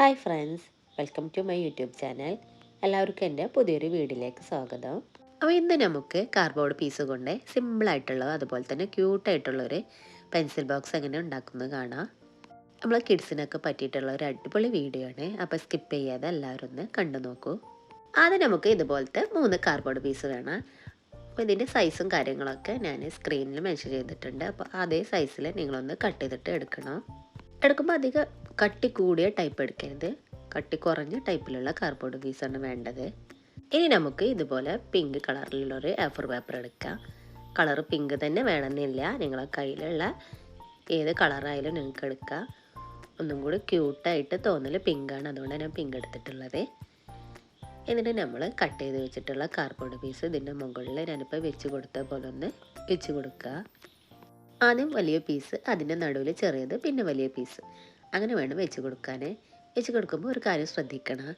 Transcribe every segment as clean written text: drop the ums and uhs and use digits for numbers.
Hi friends, welcome to my YouTube channel. എല്ലാവർക്കും എൻ്റെ പുതിയൊരു വീഡിയോയിലേക്ക് സ്വാഗതം. അപ്പോൾ ഇന്ന് നമുക്ക് കാർഡ്ബോർഡ് പീസ് കൊണ്ട് സിമ്പിളായിട്ടുള്ള അതുപോലെ തന്നെ ക്യൂട്ടായിട്ടുള്ളൊരു പെൻസിൽ ബോക്സ് എങ്ങനെ ഉണ്ടാക്കുന്നത് കാണാം. നമ്മൾ കിഡ്സിനൊക്കെ പറ്റിയിട്ടുള്ള ഒരു അടിപൊളി വീഡിയോ ആണ്. അപ്പോൾ സ്കിപ്പ് ചെയ്യാതെ എല്ലാവരും ഒന്ന് കണ്ടു നോക്കൂ. ആദ്യം നമുക്ക് ഇതുപോലത്തെ 3 കാർഡ്ബോർഡ് പീസ് വേണം. അപ്പോൾ ഇതിൻ്റെ സൈസും കാര്യങ്ങളൊക്കെ ഞാൻ സ്ക്രീനിൽ മെൻഷൻ ചെയ്തിട്ടുണ്ട്. അപ്പോൾ അതേ സൈസിൽ നിങ്ങളൊന്ന് കട്ട് ചെയ്തിട്ട് എടുക്കണം. എടുക്കുമ്പോൾ അധികം കട്ടി കൂടിയ ടൈപ്പ് എടുക്കരുത്, കട്ടി കുറഞ്ഞ ടൈപ്പിലുള്ള കാർഡ്ബോർഡ് പീസാണ് വേണ്ടത്. ഇനി നമുക്ക് ഇതുപോലെ പിങ്ക് കളറിലുള്ളൊരു A4 പേപ്പർ എടുക്കാം. കളർ പിങ്ക് തന്നെ വേണമെന്നില്ല, നിങ്ങളെ കയ്യിലുള്ള ഏത് കളറായാലും നിങ്ങൾക്ക് എടുക്കാം. ഒന്നും കൂടി ക്യൂട്ടായിട്ട് തോന്നൽ പിങ്കാണ്, അതുകൊണ്ടാണ് ഞാൻ പിങ്ക് എടുത്തിട്ടുള്ളത്. എന്നിട്ട് നമ്മൾ കട്ട് ചെയ്ത് വെച്ചിട്ടുള്ള കാർഡ്ബോർഡ് പീസ് ഇതിൻ്റെ മുകളിൽ ഞാനിപ്പോൾ വെച്ച് കൊടുത്ത പോലെ ഒന്ന് വെച്ച് കൊടുക്കുക. ആദ്യം വലിയ പീസ്, അതിൻ്റെ നടുവിൽ ചെറിയത്, പിന്നെ വലിയ പീസ്, അങ്ങനെ വേണം വെച്ച് കൊടുക്കാൻ. വെച്ച് കൊടുക്കുമ്പോൾ ഒരു കാര്യം ശ്രദ്ധിക്കണം,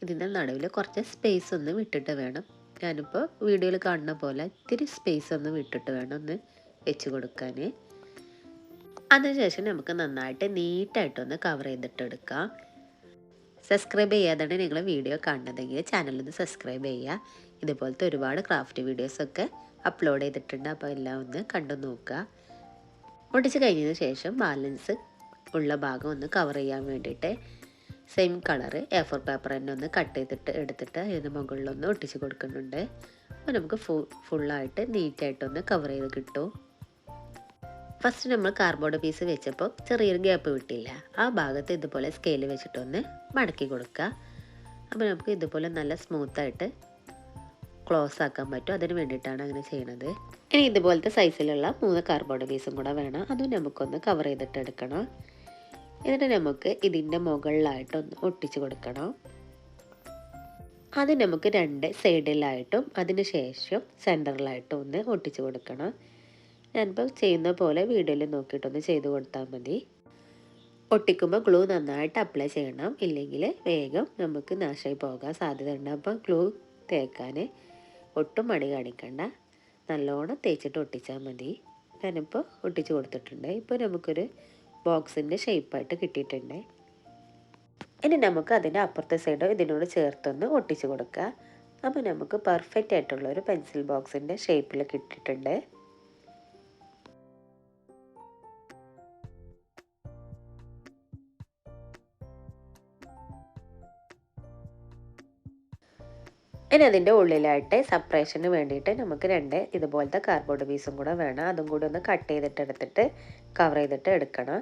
ഇതിൻ്റെ നടുവിൽ കുറച്ച് സ്പേസ് ഒന്ന് വിട്ടിട്ട് വേണം. ഞാനിപ്പോൾ വീഡിയോയിൽ കാണുന്ന പോലെ ഇത്തിരി സ്പേസ് ഒന്ന് വിട്ടിട്ട് വേണം ഒന്ന് വെച്ച് കൊടുക്കാൻ. അതിനുശേഷം നമുക്ക് നന്നായിട്ട് നീറ്റായിട്ടൊന്ന് കവർ ചെയ്തിട്ട് എടുക്കാം. സബ്സ്ക്രൈബ് ചെയ്യാതാണ് നിങ്ങൾ വീഡിയോ കാണുന്നതെങ്കിൽ ചാനലൊന്ന് സബ്സ്ക്രൈബ് ചെയ്യുക. ഇതുപോലത്തെ ഒരുപാട് ക്രാഫ്റ്റ് വീഡിയോസൊക്കെ അപ്ലോഡ് ചെയ്തിട്ടുണ്ട്, അപ്പോൾ എല്ലാം ഒന്ന് കണ്ടു നോക്കുക. ഒട്ടിച്ച് കഴിഞ്ഞതിന് ശേഷം ബാലൻസ് ഉള്ള ഭാഗം ഒന്ന് കവർ ചെയ്യാൻ വേണ്ടിയിട്ട് സെയിം കളറ് A4 പേപ്പർ തന്നെ ഒന്ന് കട്ട് ചെയ്തിട്ട് എടുത്തിട്ട് അതിന് മുകളിലൊന്ന് ഒട്ടിച്ച് കൊടുക്കുന്നുണ്ട്. അപ്പോൾ നമുക്ക് ഫുള്ളായിട്ട് നീറ്റായിട്ടൊന്ന് കവർ ചെയ്ത് കിട്ടും. ഫസ്റ്റ് നമ്മൾ കാർഡ്ബോർഡ് പീസ് വെച്ചപ്പോൾ ചെറിയൊരു ഗ്യാപ്പ് വിട്ടില്ല, ആ ഭാഗത്ത് ഇതുപോലെ സ്കെയിൽ വെച്ചിട്ടൊന്ന് മടക്കി കൊടുക്കുക. അപ്പോൾ നമുക്ക് ഇതുപോലെ നല്ല സ്മൂത്തായിട്ട് ക്ലോസ് ആക്കാൻ പറ്റും, അതിന് വേണ്ടിയിട്ടാണ് അങ്ങനെ ചെയ്യണത്. ഇനി ഇതുപോലത്തെ സൈസിലുള്ള 3 കാർഡ്ബോർഡ് പീസും കൂടെ വേണം, അതും നമുക്കൊന്ന് കവർ ചെയ്തിട്ട് എടുക്കണം. എന്നിട്ട് നമുക്ക് ഇതിൻ്റെ മുകളിലായിട്ടൊന്ന് ഒട്ടിച്ച് കൊടുക്കണം. അത് നമുക്ക് 2 സൈഡിലായിട്ടും അതിന് ശേഷം സെൻറ്ററിലായിട്ടും ഒന്ന് ഒട്ടിച്ച് കൊടുക്കണം. ഞാനിപ്പോൾ ചെയ്യുന്ന പോലെ വീഡിയോയിൽ നോക്കിയിട്ടൊന്ന് ചെയ്ത് കൊടുത്താൽ മതി. ഒട്ടിക്കുമ്പോൾ ഗ്ലൂ നന്നായിട്ട് അപ്ലൈ ചെയ്യണം, ഇല്ലെങ്കിൽ വേഗം നമുക്ക് നാശമായി പോകാൻ സാധ്യതയുണ്ട്. അപ്പോൾ ഗ്ലൂ തേക്കാൻ ഒട്ടും മടി കാണിക്കണ്ട, നല്ലോണം തേച്ചിട്ട് ഒട്ടിച്ചാൽ മതി. ഞാനിപ്പോൾ ഒട്ടിച്ച് കൊടുത്തിട്ടുണ്ട്. ഇപ്പോൾ നമുക്കൊരു ബോക്സിൻ്റെ ഷേപ്പായിട്ട് കിട്ടിയിട്ടുണ്ട്. ഇനി നമുക്ക് അതിൻ്റെ അപ്പുറത്തെ സൈഡ് ഇതിനോട് ചേർത്തൊന്ന് ഒട്ടിച്ച് കൊടുക്കുക. അപ്പോൾ നമുക്ക് പെർഫെക്റ്റ് ആയിട്ടുള്ളൊരു പെൻസിൽ ബോക്സിൻ്റെ ഷേപ്പിൽ കിട്ടിയിട്ടുണ്ട്. ഇനി അതിൻ്റെ ഉള്ളിലായിട്ട് സെപ്പറേഷന് വേണ്ടിയിട്ട് നമുക്ക് 2 ഇതുപോലത്തെ കാർഡ്ബോർഡ് പീസും കൂടെ വേണം, അതും കൂടി ഒന്ന് കട്ട് ചെയ്തിട്ട് എടുത്തിട്ട് കവർ ചെയ്തിട്ട് എടുക്കണം.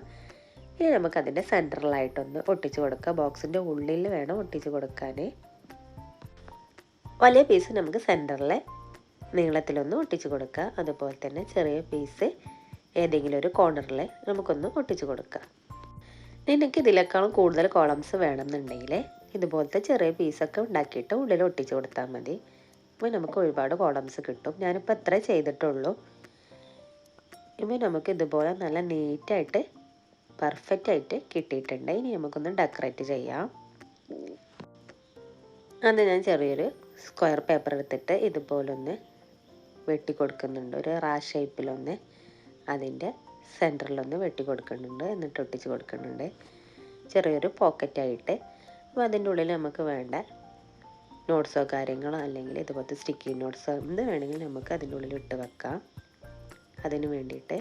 ഇനി നമുക്കതിൻ്റെ സെൻറ്ററിലായിട്ടൊന്ന് ഒട്ടിച്ച് കൊടുക്കുക. ബോക്സിൻ്റെ ഉള്ളിൽ വേണം ഒട്ടിച്ച് കൊടുക്കാൻ. വലിയ പീസ് നമുക്ക് സെൻറ്ററിൽ നീളത്തിലൊന്ന് ഒട്ടിച്ച് കൊടുക്കുക, അതുപോലെ തന്നെ ചെറിയ പീസ് ഏതെങ്കിലും ഒരു കോർണറിൽ നമുക്കൊന്ന് ഒട്ടിച്ച് കൊടുക്കുക. നിങ്ങൾക്ക് ഇതിനേക്കാളും കൂടുതൽ കോളംസ് വേണമെന്നുണ്ടെങ്കിൽ ഇതുപോലത്തെ ചെറിയ പീസൊക്കെ ഉണ്ടാക്കിയിട്ട് ഉള്ളിൽ ഒട്ടിച്ച് കൊടുത്താൽ മതി. അപ്പോൾ നമുക്ക് ഒരുപാട് കോളംസ് കിട്ടും. ഞാനിപ്പോൾ എത്ര ചെയ്തിട്ടുള്ളൂ. ഇപ്പോൾ നമുക്ക് ഇതുപോലെ നല്ല നീറ്റായിട്ട് പെർഫെക്റ്റ് ആയിട്ട് കിട്ടിയിട്ടുണ്ട്. ഇനി നമുക്കൊന്ന് ഡെക്കറേറ്റ് ചെയ്യാം. അന്ന് ഞാൻ ചെറിയൊരു സ്ക്വയർ പേപ്പർ എടുത്തിട്ട് ഇതുപോലൊന്ന് വെട്ടി കൊടുക്കുന്നുണ്ട്, ഒരു ഷേപ്പിലൊന്ന് അതിൻ്റെ സെൻറ്ററിലൊന്ന് വെട്ടി കൊടുക്കുന്നുണ്ട്, എന്നിട്ട് ഒട്ടിച്ച് കൊടുക്കുന്നുണ്ട് ചെറിയൊരു പോക്കറ്റായിട്ട്. അപ്പോൾ അതിൻ്റെ ഉള്ളിൽ നമുക്ക് വേണ്ട നോട്ട്സോ കാര്യങ്ങളോ അല്ലെങ്കിൽ ഇതുപോലത്തെ സ്റ്റിക്കി നോട്ട്സോ എന്ത് വേണമെങ്കിലും നമുക്ക് അതിൻ്റെ ഉള്ളിൽ ഇട്ട് വെക്കാം. അതിന് വേണ്ടിയിട്ട്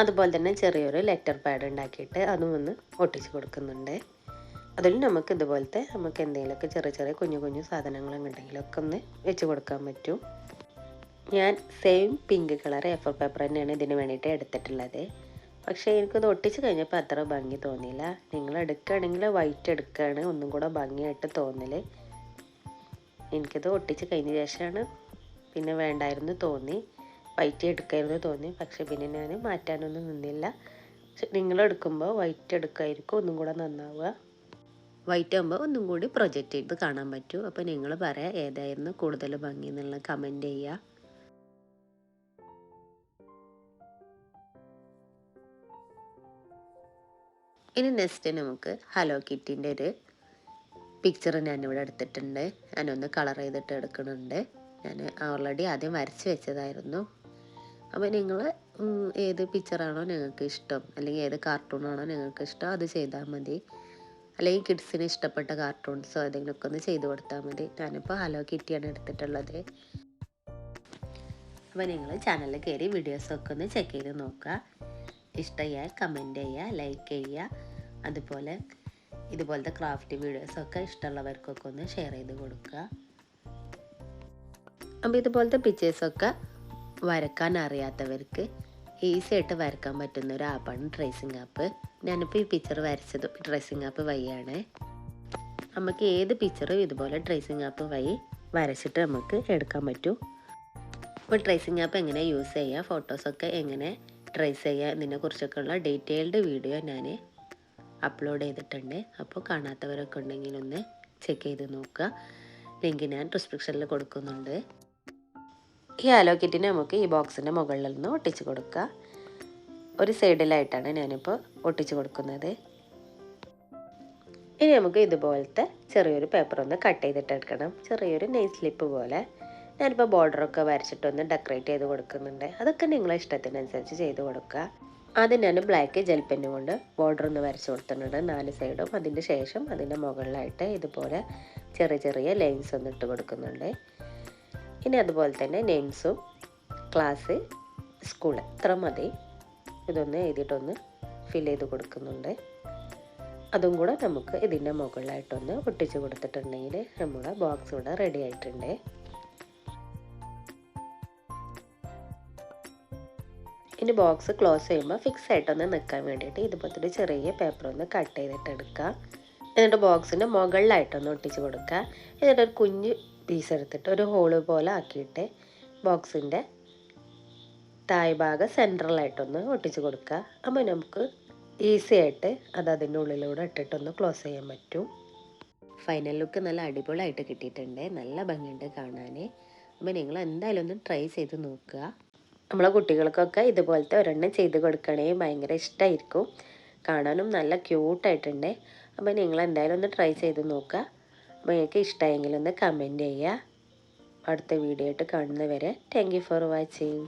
അതുപോലെ തന്നെ ചെറിയൊരു ലെറ്റർ പാഡ് ഉണ്ടാക്കിയിട്ട് അതും ഒന്ന് ഒട്ടിച്ച് കൊടുക്കുന്നുണ്ട്. അതിൽ നമുക്ക് ഇതുപോലത്തെ നമുക്ക് എന്തെങ്കിലുമൊക്കെ ചെറിയ ചെറിയ കുഞ്ഞു കുഞ്ഞു സാധനങ്ങളുണ്ടെങ്കിലൊക്കെ ഒന്ന് വെച്ച് കൊടുക്കാൻ പറ്റും. ഞാൻ same pink colour A4 paper തന്നെയാണ് ഇതിന് വേണ്ടിയിട്ട് എടുത്തിട്ടുള്ളത്. പക്ഷേ എനിക്കത് ഒട്ടിച്ച് കഴിഞ്ഞപ്പോൾ അത്ര ഭംഗി തോന്നിയില്ല. നിങ്ങൾ എടുക്കുകയാണെങ്കിൽ വൈറ്റ് എടുക്കുകയാണ് ഒന്നും കൂടെ ഭംഗിയായിട്ട് തോന്നൽ. എനിക്കത് ഒട്ടിച്ച് കഴിഞ്ഞ ശേഷമാണ് പിന്നെ വേണ്ടായിരുന്നു തോന്നി, വൈറ്റ് എടുക്കായിരുന്നു തോന്നി. പക്ഷേ പിന്നെ ഞാൻ മാറ്റാനൊന്നും നിന്നില്ല. നിങ്ങളെടുക്കുമ്പോൾ വൈറ്റ് എടുക്കുമായിരിക്കും ഒന്നും കൂടെ നന്നാവുക. വൈറ്റ് ആകുമ്പോൾ ഒന്നും കൂടി പ്രൊജക്റ്റ് ചെയ്ത് കാണാൻ പറ്റും. അപ്പോൾ നിങ്ങൾ പറയാം ഏതായിരുന്നു കൂടുതൽ ഭംഗി എന്നുള്ള കമൻറ്റ് ചെയ്യുക. ഇനി നെക്സ്റ്റ് നമുക്ക് ഹലോ കിറ്റിൻ്റെ ഒരു പിക്ചർ ഞാനിവിടെ എടുത്തിട്ടുണ്ട്. ഞാനൊന്ന് കളർ ചെയ്തിട്ട് എടുക്കുന്നുണ്ട്. ഞാൻ ഓൾറെഡി ആദ്യം വരച്ച് വെച്ചതായിരുന്നു. അപ്പോൾ നിങ്ങൾ ഏത് പിക്ചറാണോ നിങ്ങൾക്ക് ഇഷ്ടം അല്ലെങ്കിൽ ഏത് കാർട്ടൂണാണോ നിങ്ങൾക്ക് ഇഷ്ടം അത് ചെയ്താൽ മതി. അല്ലെങ്കിൽ കിഡ്സിന് ഇഷ്ടപ്പെട്ട കാർട്ടൂൺസോ ഏതെങ്കിലുമൊക്കെ ഒന്ന് ചെയ്ത് കൊടുത്താൽ മതി. ഞാനിപ്പോൾ ഹലോ കിറ്റിയാണ് എടുത്തിട്ടുള്ളത്. അപ്പോൾ നിങ്ങൾ ചാനലിൽ കയറി വീഡിയോസൊക്കെ ഒന്ന് ചെക്ക് ചെയ്ത് നോക്കുക. ഇഷ്ടമായാൽ കമൻറ്റ് ചെയ്യുക, ലൈക്ക് ചെയ്യുക. അതുപോലെ ഇതുപോലത്തെ ക്രാഫ്റ്റ് വീഡിയോസൊക്കെ ഇഷ്ടമുള്ളവർക്കൊക്കെ ഒന്ന് ഷെയർ ചെയ്ത് കൊടുക്കുക. അപ്പോൾ ഇതുപോലത്തെ പിക്ചേഴ്സൊക്കെ വരക്കാൻ അറിയാത്തവർക്ക് ഈസി ആയിട്ട് വരക്കാൻ പറ്റുന്ന ഒരു ആപ്പാണ് ട്രേസിംഗ് ആപ്പ്. ഞാനിപ്പോൾ ഈ പിക്ചർ വരച്ചത് ട്രേസിംഗ് ആപ്പ് വഴിയാണ്. നമുക്ക് ഏത് പിക്ചറും ഇതുപോലെ ട്രേസിംഗ് ആപ്പ് വഴി വരച്ചിട്ട് നമുക്ക് എടുക്കാൻ പറ്റും. അപ്പോൾ ട്രേസിംഗ് ആപ്പ് എങ്ങനെ യൂസ് ചെയ്യുക, ഫോട്ടോസൊക്കെ എങ്ങനെ ട്രേസ് ചെയ്യുക എന്നതിനെക്കുറിച്ചൊക്കെയുള്ള ഡീറ്റെയിൽഡ് വീഡിയോ ഞാൻ അപ്ലോഡ് ചെയ്തിട്ടുണ്ട്. അപ്പോൾ കാണാത്തവരൊക്കെ ഉണ്ടെങ്കിൽ ഒന്ന് ചെക്ക് ചെയ്ത് നോക്കുക. ലിങ്ക് ഞാൻ ഡിസ്ക്രിപ്ഷനിൽ കൊടുക്കുന്നുണ്ട്. ഈ ഹലോ കിറ്റിനെ നമുക്ക് ഈ ബോക്സിൻ്റെ മുകളിൽ നിന്ന് ഒട്ടിച്ച് കൊടുക്കുക. ഒരു സൈഡിലായിട്ടാണ് ഞാനിപ്പോൾ ഒട്ടിച്ച് കൊടുക്കുന്നത്. ഇനി നമുക്ക് ഇതുപോലത്തെ ചെറിയൊരു പേപ്പർ ഒന്ന് കട്ട് ചെയ്തിട്ട് എടുക്കണം. ചെറിയൊരു നെയിൽ സ്ലിപ്പ് പോലെ. ഞാനിപ്പോൾ ബോർഡറൊക്കെ വരച്ചിട്ടൊന്ന് ഡെക്കറേറ്റ് ചെയ്ത് കൊടുക്കുന്നുണ്ട്. അതൊക്കെ നിങ്ങളെ ഇഷ്ടത്തിനനുസരിച്ച് ചെയ്ത് കൊടുക്കുക. ആദ്യം ഞാൻ ബ്ലാക്ക് ജെൽ പെന്ന് കൊണ്ട് ബോർഡർ ഒന്ന് വരച്ച് കൊടുത്തിട്ടുണ്ട് 4 സൈഡും. അതിൻ്റെ ശേഷം അതിൻ്റെ മുകളിലായിട്ട് ഇതുപോലെ ചെറിയ ചെറിയ ലൈൻസ് ഒന്ന് ഇട്ട് കൊടുക്കുന്നുണ്ട്. ഇനി അതുപോലെ തന്നെ നെയിംസും ക്ലാസ്, സ്കൂൾ ഇത്ര മതി. ഇതൊന്ന് എഴുതിയിട്ടൊന്ന് ഫിൽ ചെയ്ത് കൊടുക്കുന്നുണ്ട്. അതും കൂടെ നമുക്ക് ഇതിൻ്റെ മുകളിലായിട്ടൊന്ന് ഒട്ടിച്ച് കൊടുത്തിട്ടുണ്ടെങ്കിൽ നമ്മുടെ ബോക്സ് ഇവിടെ റെഡി ആയിട്ടുണ്ട്. ഇനി ബോക്സ് ക്ലോസ് ചെയ്യുമ്പോൾ ഫിക്സ് ആയിട്ടൊന്ന് നിൽക്കാൻ വേണ്ടിയിട്ട് ഇതുപോലത്തെ ചെറിയ പേപ്പർ ഒന്ന് കട്ട് ചെയ്തിട്ട് എടുക്കുക. എന്നിട്ട് ബോക്സിൻ്റെ മുകളിലായിട്ടൊന്ന് ഒട്ടിച്ച് കൊടുക്കുക. എന്നിട്ട് ഒരു കുഞ്ഞ് പീസ് എടുത്തിട്ട് ഒരു ഹോള് പോലെ ആക്കിയിട്ട് ബോക്സിൻ്റെ താഴ് ഭാഗം സെൻട്രലായിട്ടൊന്ന് ഒട്ടിച്ച് കൊടുക്കുക. അപ്പോൾ നമുക്ക് ഈസി ആയിട്ട് അത് അതിൻ്റെ ഉള്ളിലൂടെ ഇട്ടിട്ടൊന്ന് ക്ലോസ് ചെയ്യാൻ പറ്റും. ഫൈനൽ ലുക്ക് നല്ല അടിപൊളിയായിട്ട് കിട്ടിയിട്ടുണ്ട്. നല്ല ഭംഗിയുണ്ട് കാണാൻ. അപ്പോൾ നിങ്ങൾ എന്തായാലും ഒന്ന് ട്രൈ ചെയ്ത് നോക്കുക. നമ്മളെ കുട്ടികൾക്കൊക്കെ ഇതുപോലത്തെ ഒരെണ്ണം ചെയ്ത് കൊടുക്കണമെങ്കിൽ ഭയങ്കര ഇഷ്ടമായിരിക്കും. കാണാനും നല്ല ക്യൂട്ടായിട്ടുണ്ട്. അപ്പോൾ നിങ്ങൾ എന്തായാലും ഒന്ന് ട്രൈ ചെയ്ത് നോക്കുക. അപ്പോൾ നിങ്ങൾക്ക് ഇഷ്ടമായെങ്കിൽ ഒന്ന് കമൻറ്റ് ചെയ്യുക. അടുത്ത വീഡിയോ ആയിട്ട് കാണുന്നവരെ താങ്ക് യു ഫോർ വാച്ചിങ്.